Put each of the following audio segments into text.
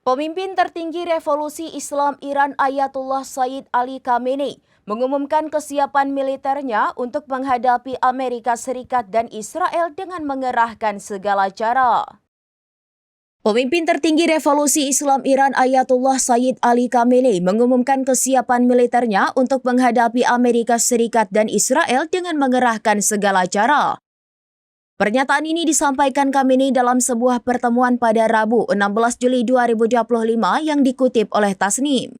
Pemimpin tertinggi Revolusi Islam Iran Ayatullah Sayyid Ali Khamenei mengumumkan kesiapan militernya untuk menghadapi Amerika Serikat dan Israel dengan mengerahkan segala cara. Pemimpin tertinggi Revolusi Islam Iran Ayatullah Sayyid Ali Khamenei mengumumkan kesiapan militernya untuk menghadapi Amerika Serikat dan Israel dengan mengerahkan segala cara. Pernyataan ini disampaikan Khamenei dalam sebuah pertemuan pada Rabu 16 Juli 2025 yang dikutip oleh Tasnim.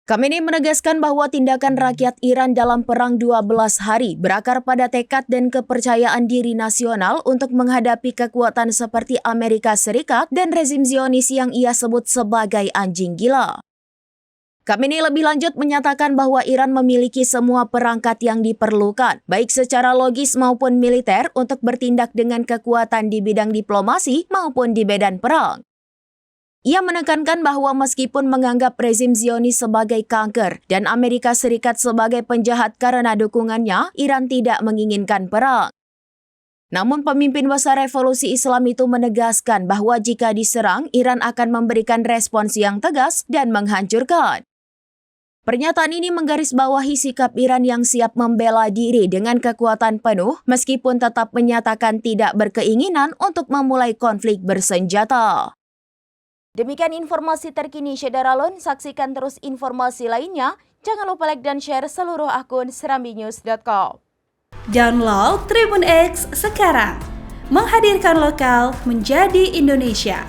Khamenei menegaskan bahwa tindakan rakyat Iran dalam perang 12 hari berakar pada tekad dan kepercayaan diri nasional untuk menghadapi kekuatan seperti Amerika Serikat dan rezim Zionis yang ia sebut sebagai anjing gila. Khamenei lebih lanjut menyatakan bahwa Iran memiliki semua perangkat yang diperlukan, baik secara logis maupun militer, untuk bertindak dengan kekuatan di bidang diplomasi maupun di medan perang. Ia menekankan bahwa meskipun menganggap rezim Zionis sebagai kanker dan Amerika Serikat sebagai penjahat karena dukungannya, Iran tidak menginginkan perang. Namun pemimpin besar Revolusi Islam itu menegaskan bahwa jika diserang, Iran akan memberikan respons yang tegas dan menghancurkan. Pernyataan ini menggarisbawahi sikap Iran yang siap membela diri dengan kekuatan penuh meskipun tetap menyatakan tidak berkeinginan untuk memulai konflik bersenjata. Demikian informasi terkini Syederalun, saksikan terus informasi lainnya. Jangan lupa like dan share seluruh akun serambinews.com. Download Tribun X sekarang, menghadirkan lokal menjadi Indonesia.